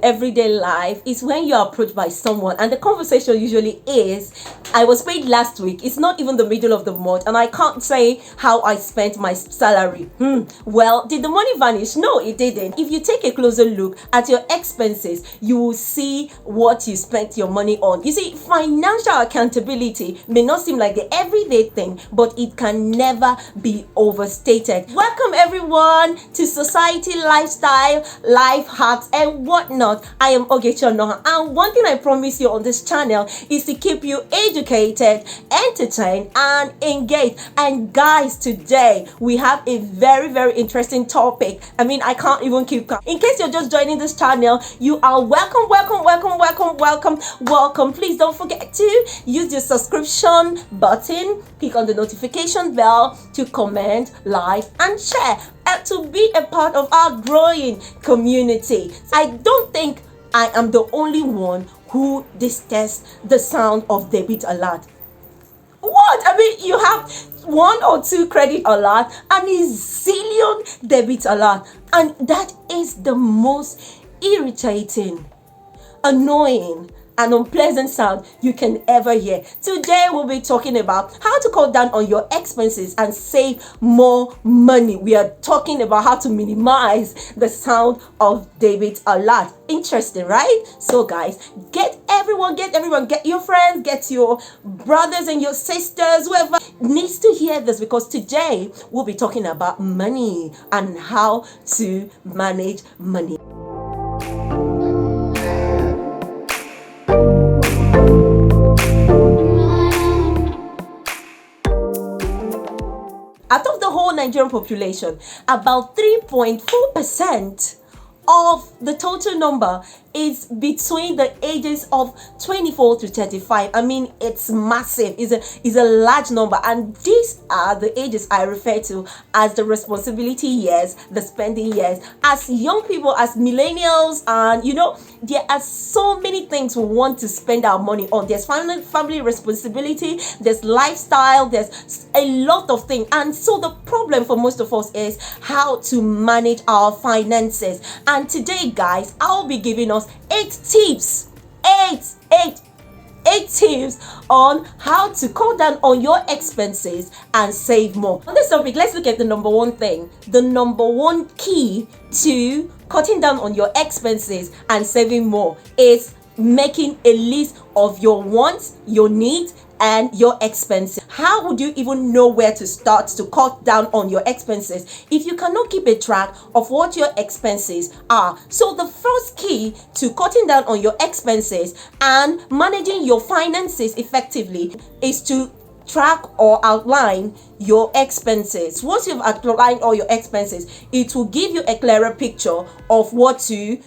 everyday life is when you're approached by someone and the conversation usually is, I was paid last week. It's not even the middle of the month and I can't say how I spent my salary. Well, did the money vanish? No, it didn't. If you take a closer look at your expenses, you will see what you spent your money on. You see, financial accountability may not seem like the everyday thing, but it can never be overstated. Welcome everyone to Society, Lifestyle, Life Hacks and whatnot. I am Xoxo, and one thing I promise you on this channel is to keep you educated, entertained and engaged. And guys, today we have a very interesting topic. I can't even keep count. In case you're just joining this channel, you are welcome. Please don't forget to use your subscription button, click on the notification bell to comment, like and share, and to be a part of our growing community. I don't think I am the only one who detests the sound of debit alert. What? You have 1 or 2 credit alert and a zillion debit alert, and that is the most irritating, annoying and unpleasant sound you can ever hear. Today we'll be talking about how to cut down on your expenses and save more money. We are talking about how to minimize the sound of debit alert. Interesting, right? So guys, get everyone, get your friends, get your brothers and your sisters, whoever needs to hear this, because today we'll be talking about money and how to manage money. Out of the whole Nigerian population, about 3.4% of the total number is between the ages of 24 to 35. It's massive. It's a large number, and these are the ages I refer to as the responsibility years, the spending years. As young people, as millennials, and there are so many things we want to spend our money on. There's family responsibility, there's lifestyle, there's a lot of things. And so the problem for most of us is how to manage our finances. And today, guys, I'll be giving us 8 tips, 8 tips on how to cut down on your expenses and save more. On this topic, let's look at the number one thing. The number one key to cutting down on your expenses and saving more is making a list of your wants, your needs and your expenses. How would you even know where to start to cut down on your expenses if you cannot keep a track of what your expenses are? So the first key to cutting down on your expenses and managing your finances effectively is to track or outline your expenses. Once you've outlined all your expenses, it will give you a clearer picture of what to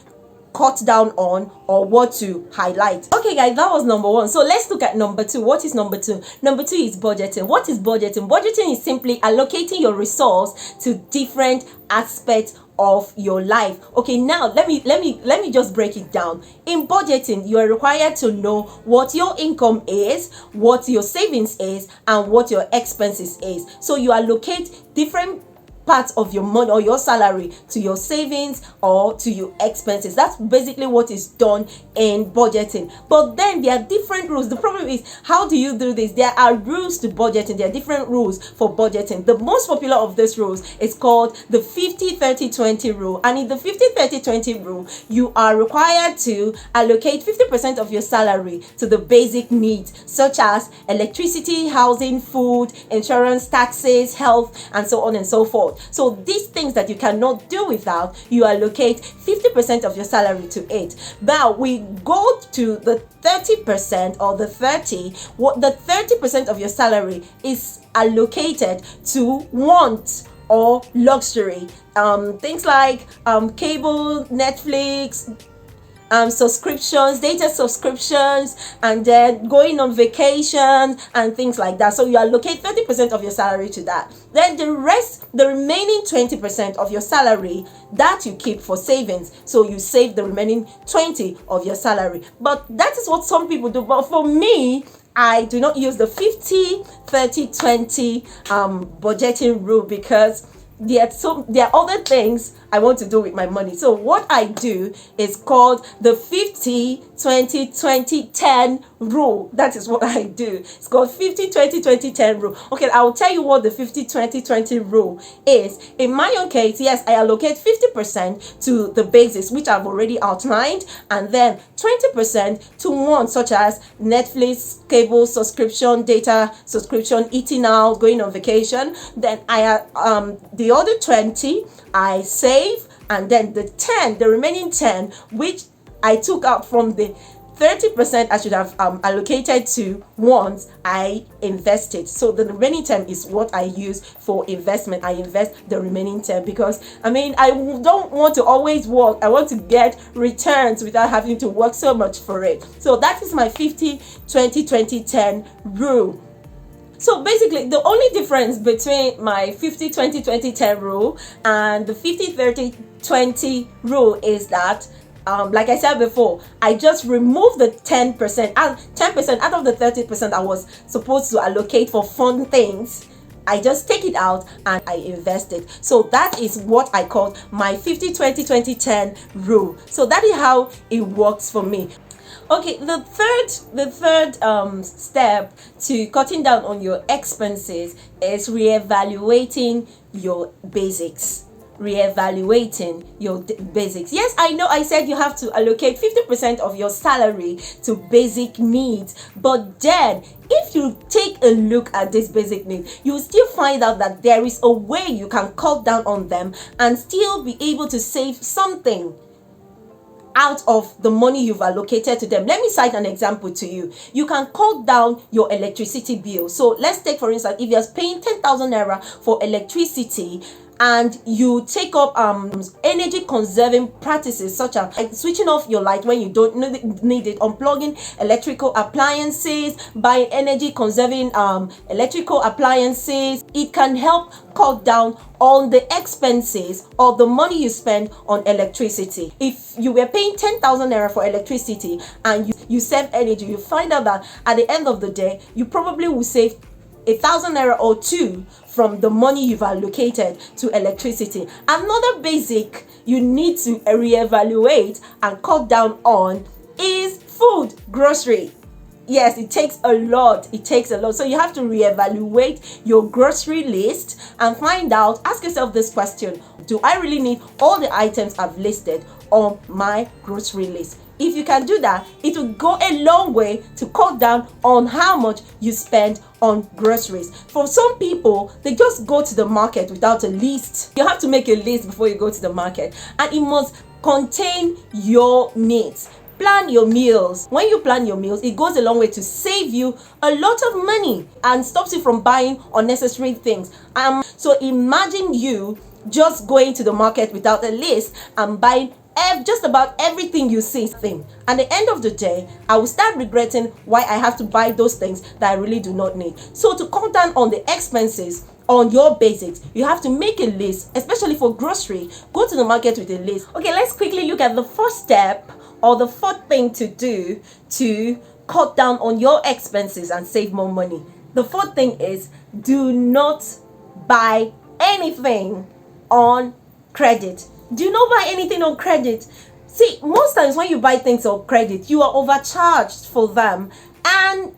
cut down on or what to highlight. Okay guys, that was number one. So let's look at number two. What is number two? Number two is budgeting. What is budgeting? Budgeting is simply allocating your resource to different aspects of your life. Okay, now let me just break it down. In budgeting, you are required to know what your income is, what your savings is, and what your expenses is. So you allocate different parts of your money or your salary to your savings or to your expenses. That's basically what is done in budgeting. But then there are different rules. The problem is, how do you do this? There are rules to budgeting. There are different rules for budgeting. The most popular of these rules is called the 50-30-20 rule. And in the 50-30-20 rule, you are required to allocate 50% of your salary to the basic needs, such as electricity, housing, food, insurance, taxes, health, and so on and so forth. So these things that you cannot do without, you allocate 50% of your salary to it. Now we go to the 30% or the 30. What the 30% of your salary is allocated to wants or luxury. Things like cable, Netflix, subscriptions, data subscriptions, and then going on vacation and things like that. So you allocate 30% of your salary to that. Then the remaining 20% of your salary, that you keep for savings. So you save the remaining 20 of your salary. But that is what some people do. But for me, I do not use the 50-30-20 budgeting rule, because there are other things I want to do with my money. So what I do is called the 50-20-20-10 rule. That is what I do. It's called 50-20-20-10 rule. Okay, I'll tell you what the 50-20-20 rule is. In my own case, yes, I allocate 50% to the basics, which I've already outlined, and then 20% to wants such as Netflix, cable subscription, data subscription, eating out, going on vacation. Then the other 20 I save, and then the remaining 10, which I took out from the 30% I should have allocated to wants, I invested. So the remaining 10 is what I use for investment. I invest the remaining 10 because I don't want to always work. I want to get returns without having to work so much for it. So that is my 50-20-20-10 rule. So basically, the only difference between my 50-20-20-10 rule and the 50-30-20 rule is that like I said before, I just removed the 10% out of the 30% I was supposed to allocate for fun things. I just take it out and I invest it. So that is what I call my 50-20-20-10 rule. So that is how it works for me. Okay, the third step to cutting down on your expenses is reevaluating your basics. Reevaluating your basics. Yes, I know I said you have to allocate 50% of your salary to basic needs, but then if you take a look at this basic needs, you will still find out that there is a way you can cut down on them and still be able to save something out of the money you've allocated to them. Let me cite an example to you. You can cut down your electricity bill. So let's take, for instance, if you're paying 10,000 naira for electricity and you take up energy conserving practices such as switching off your light when you don't need it, unplugging electrical appliances, buying energy conserving electrical appliances, it can help cut down on the expenses or the money you spend on electricity. If you were paying 10,000 naira for electricity and you save energy, you find out that at the end of the day you probably will save 1,000 naira or two from the money you've allocated to electricity. Another basic you need to reevaluate and cut down on is food, grocery. Yes, it takes a lot. So you have to reevaluate your grocery list and find out, ask yourself this question: do I really need all the items I've listed on my grocery list? If you can do that, it will go a long way to cut down on how much you spend on groceries. For some people, they just go to the market without a list. You have to make a list before you go to the market, and it must contain your needs. Plan your meals. When you plan your meals, it goes a long way to save you a lot of money and stops you from buying unnecessary things. So imagine you just going to the market without a list and buying just about everything you see. At the end of the day, I will start regretting why I have to buy those things that I really do not need. So to cut down on the expenses on your basics, you have to make a list, especially for grocery. Go to the market with a list. Okay, let's quickly look at the first step or the fourth thing to do to cut down on your expenses and save more money. The fourth thing is, do not buy anything on credit. Do not buy anything on credit. See, most times when you buy things on credit, you are overcharged for them, and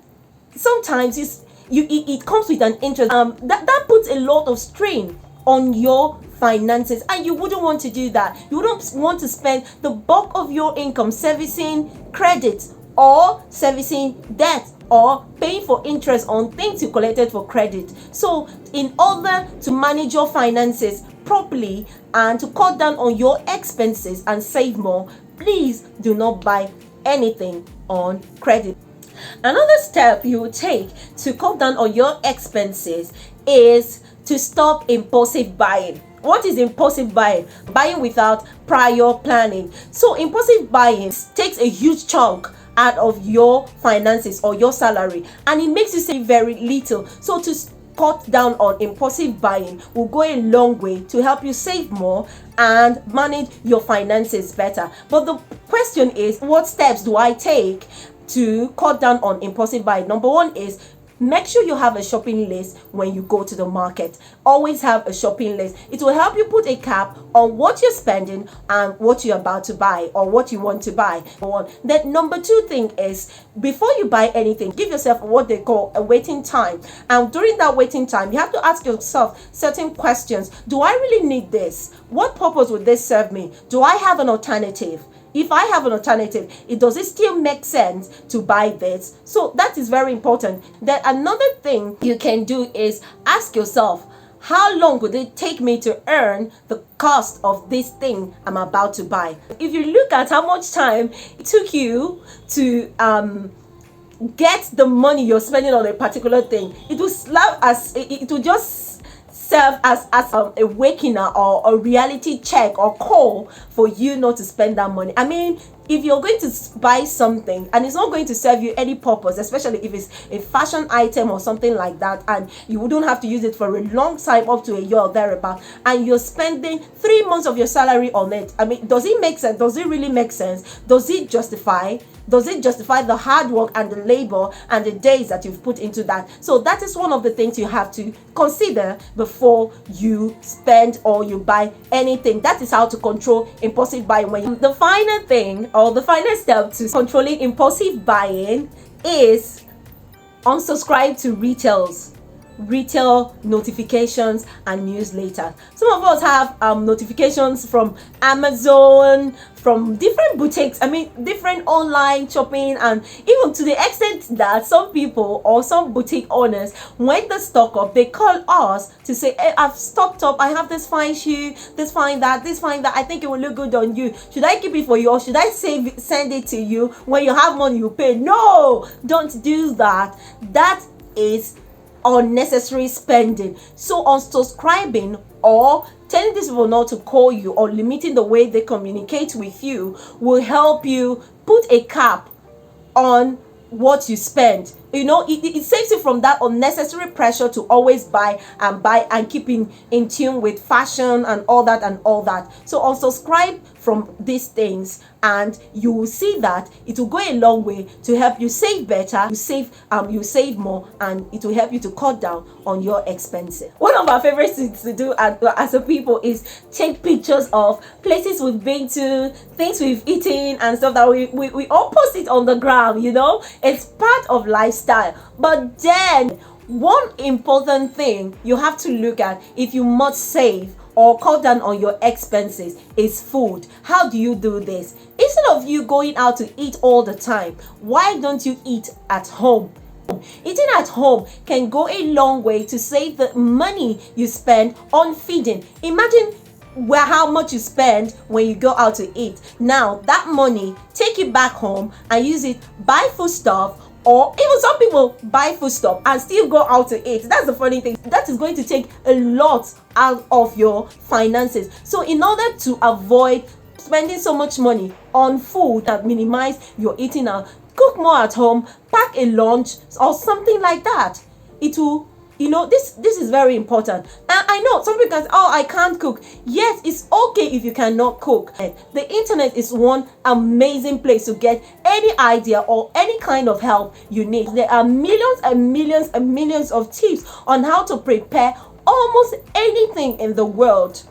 sometimes it comes with an interest. That puts a lot of strain on your finances, and you wouldn't want to do that. You wouldn't want to spend the bulk of your income servicing credit or servicing debt or paying for interest on things you collected for credit. So in order to manage your finances properly and to cut down on your expenses and save more, please do not buy anything on credit. Another step you will take to cut down on your expenses is to stop impulsive buying. What is impulsive buying? Buying without prior planning. So impulsive buying takes a huge chunk out of your finances or your salary, and it makes you save very little. So to cut down on impulsive buying will go a long way to help you save more and manage your finances better. But the question is, what steps do I take to cut down on impulsive buying? Number one is Make sure you have a shopping list when you go to the market. Always have a shopping list. It will help you put a cap on what you're spending and what you're about to buy or what you want to buy. Then number 2 thing is, before you buy anything, give yourself what they call a waiting time. And during that waiting time, you have to ask yourself certain questions. Do I really need this? What purpose would this serve me? Do I have an alternative? If I have an alternative, does it still make sense to buy this? So that is very important. Then another thing you can do is ask yourself, how long would it take me to earn the cost of this thing I'm about to buy? If you look at how much time it took you to get the money you're spending on a particular thing, it will just serve as a wakener or a reality check or call for you not to spend that money. I mean, if you're going to buy something and it's not going to serve you any purpose, especially if it's a fashion item or something like that, and you wouldn't have to use it for a long time, up to a year or thereabout, and you're spending 3 months of your salary on it, I mean, does it make sense? Does it really make sense? Does it justify the hard work and the labor and the days that you've put into that? So that is one of the things you have to consider before you spend or you buy anything. That is how to control impulsive buying. The final thing, or the final step to controlling impulsive buying, is unsubscribe to retail notifications and newsletters. Some of us have notifications from Amazon, from different boutiques, I mean different online shopping, and even to the extent that some people or some boutique owners, when they stock up, they call us to say, hey, I've stocked up, I have this fine shoe, this fine that, I think it will look good on you. Should I keep it for you or should I send it to you? When you have money, you pay. No, don't do that. That is unnecessary spending. So unsubscribing or telling these people not to call you or limiting the way they communicate with you will help you put a cap on what you spend. You know, it saves you from that unnecessary pressure to always buy and keep in tune with fashion and all that. So unsubscribe from these things and you will see that it will go a long way to help you save better, you save more, and it will help you to cut down on your expenses. One of our favorite things to do as a people is take pictures of places we've been to, things we've eaten and stuff that we all post it on the ground. You know, it's part of lifestyle. But then one important thing you have to look at if you must save or cut down on your expenses is food. How do you do this? Instead of you going out to eat all the time, why don't you eat at home? Eating at home can go a long way to save the money you spend on feeding. Imagine how much you spend when you go out to eat. Now that money, take it back home and use it, buy foodstuff, or even some people buy foodstuff and still go out to eat. That's the funny thing. That is going to take a lot out of your finances. So in order to avoid spending so much money on food and minimize your eating out, cook more at home, pack a lunch or something like that. It will, you know, this is very important. And I know some people can say, oh, I can't cook. Yes, it's okay if you cannot cook. The internet is one amazing place to get any idea or any kind of help you need. There are millions and millions and millions of tips on how to prepare almost anything in the world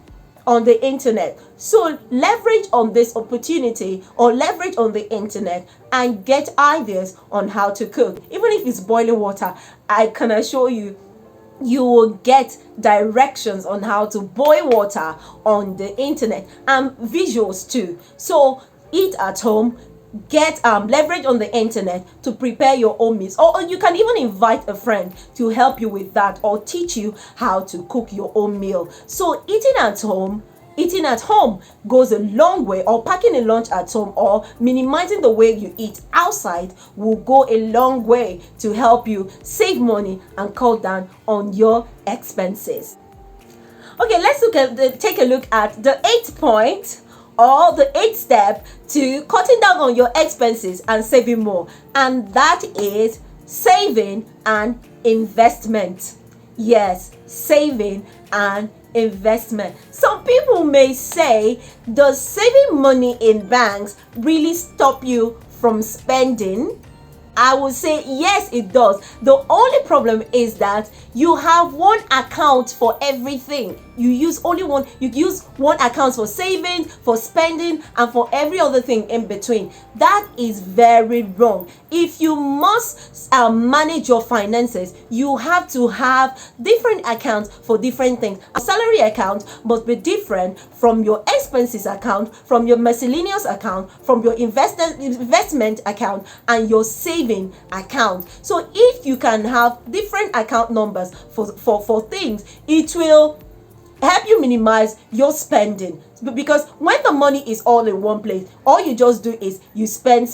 on the internet. So leverage on this opportunity or leverage on the internet and get ideas on how to cook. Even if it's boiling water, I can assure you, you will get directions on how to boil water on the internet and visuals too. So eat at home, get leverage on the internet to prepare your own meals, or you can even invite a friend to help you with that or teach you how to cook your own meal. So eating at home goes a long way, or packing a lunch at home or minimizing the way you eat outside will go a long way to help you save money and cut down on your expenses. Okay, let's take a look at the 8th point, or the 8th step to cutting down on your expenses and saving more, and that is saving and investment. Yes, saving and investment. Some people may say, does saving money in banks really stop you from spending? I would say yes, it does. The only problem is that you have one account for everything. You use one account for savings, for spending, and for every other thing in between. That is very wrong. If you must manage your finances, you have to have different accounts for different things. A salary account must be different from your expenses account, from your miscellaneous account, from your investment account, and your saving account. So if you can have different account numbers for things, it will help you minimize your spending. Because when the money is all in one place, all you just do is you spend.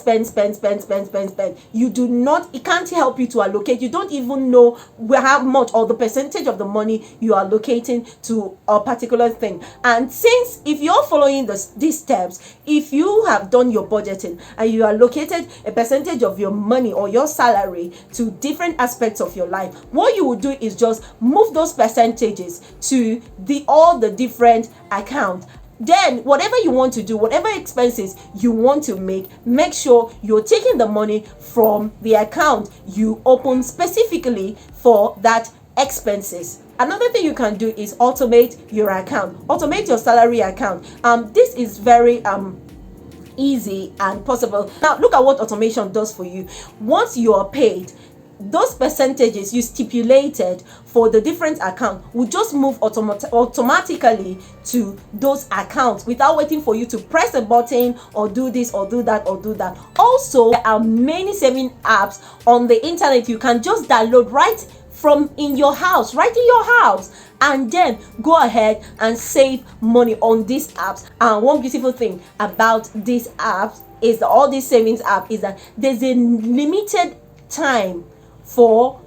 You do not, it can't help you to allocate. You don't even know how much or the percentage of the money you are allocating to a particular thing. And since if you're following these steps, if you have done your budgeting and you allocated a percentage of your money or your salary to different aspects of your life, what you will do is just move those percentages to all the different accounts. Then whatever you want to do, whatever expenses you want to make sure you're taking the money from the account you open specifically for that expenses. Another thing you can do is automate your account, automate your salary account. This is very easy and possible. Now look at what automation does for you. Once you are paid, those percentages you stipulated for the different accounts will just move automatically to those accounts without waiting for you to press a button or do this or do that or do that. Also, there are many saving apps on the internet you can just download right from your house, and then go ahead and save money on these apps. And one beautiful thing about these apps is that all these savings apps is that there's a limited time for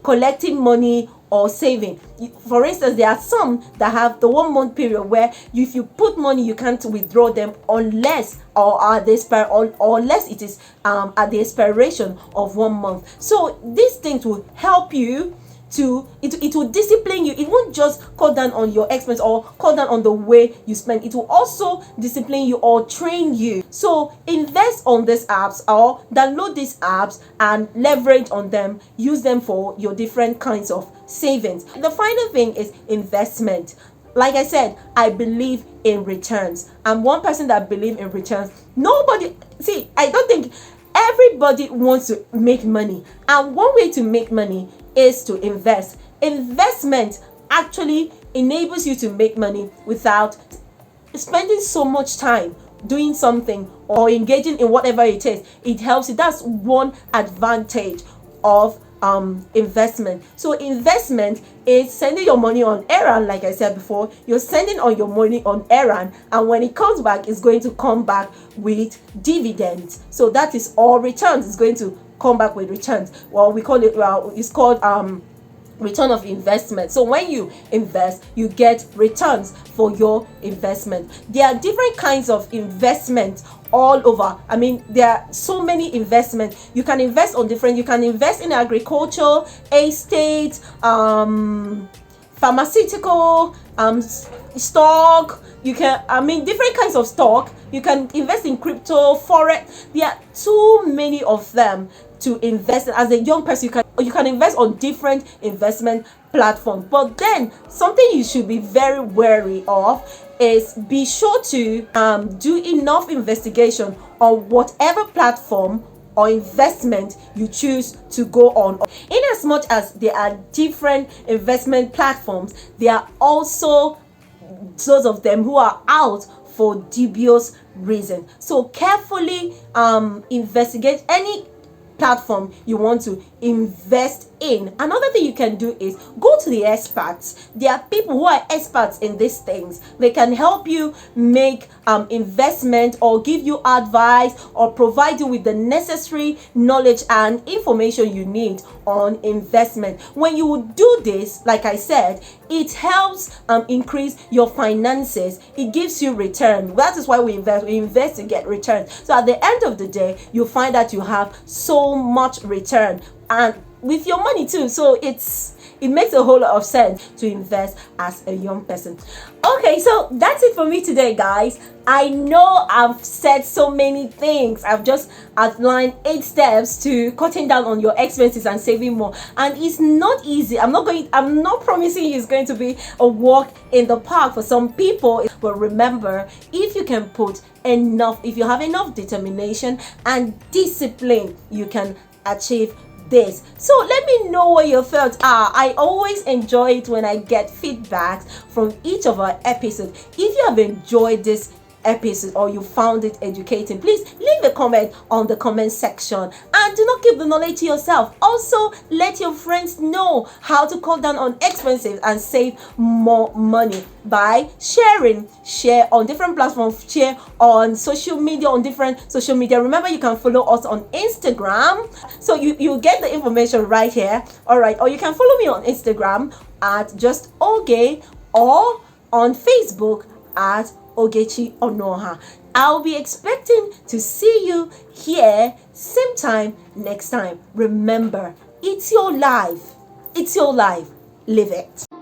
collecting money or saving. For instance, there are some that have the 1 month period where if you put money you can't withdraw them unless unless it is at the expiration of 1 month. So these things will help you to it will discipline you. It won't just cut down on your expense or cut down on the way you spend. It will also discipline you or train you. So invest on these apps or download these apps and leverage on them. Use them for your different kinds of savings. The final thing is investment. Like I said, I believe in returns. I'm one person that believes in returns. I don't think everybody wants to make money, and one way to make money is to invest. Investment actually enables you to make money without spending so much time doing something or engaging in whatever it is. It helps you. That's one advantage of investment. So investment is sending your money on errand. Like I said before, you're sending on your money on errand, and when it comes back, it's going to come back with dividends. So that is all returns. It's going to come back with returns. It's called return of investment. So when you invest, you get returns for your investment. There are different kinds of investment all over. I mean, there are so many investments. You can invest on different. You can invest in agriculture, estate, pharmaceutical, stock. You can, different kinds of stock. You can invest in crypto, forex. There are too many of them to invest in. As a young person, you can invest on different investment platforms. But then something you should be very wary of is be sure to do enough investigation on whatever platform or investment you choose to go on. In as much as there are different investment platforms, there are also those of them who are out for dubious reasons. So carefully investigate any platform you want to invest in. Another thing you can do is go to the experts. There are people who are experts in these things. They can help you make investment or give you advice or provide you with the necessary knowledge and information you need on investment. When you do this, like I said, it helps increase your finances. It gives you return. That is why we invest to get return. So at the end of the day, you find that you have so much return. And with your money too. So it makes a whole lot of sense to invest as a young person. Okay, so that's it for me today, guys. I know I've said so many things. I've just outlined 8 steps to cutting down on your expenses and saving more. And it's not easy. I'm not promising you it's going to be a walk in the park for some people. But remember, if you can put if you have enough determination and discipline, you can achieve this. So let me know what your thoughts are. I always enjoy it when I get feedbacks from each of our episodes. If you have enjoyed this episode or you found it educating, please leave a comment on the comment section, and do not keep the knowledge to yourself. Also, let your friends know how to cut down on expenses and save more money by share on different platforms, share on social media, Remember, you can follow us on Instagram, so you get the information right here. All right, or you can follow me on Instagram at just Oge, or on Facebook at Ogechi Onoha. I'll be expecting to see you here same time next time. Remember, it's your life. Live it.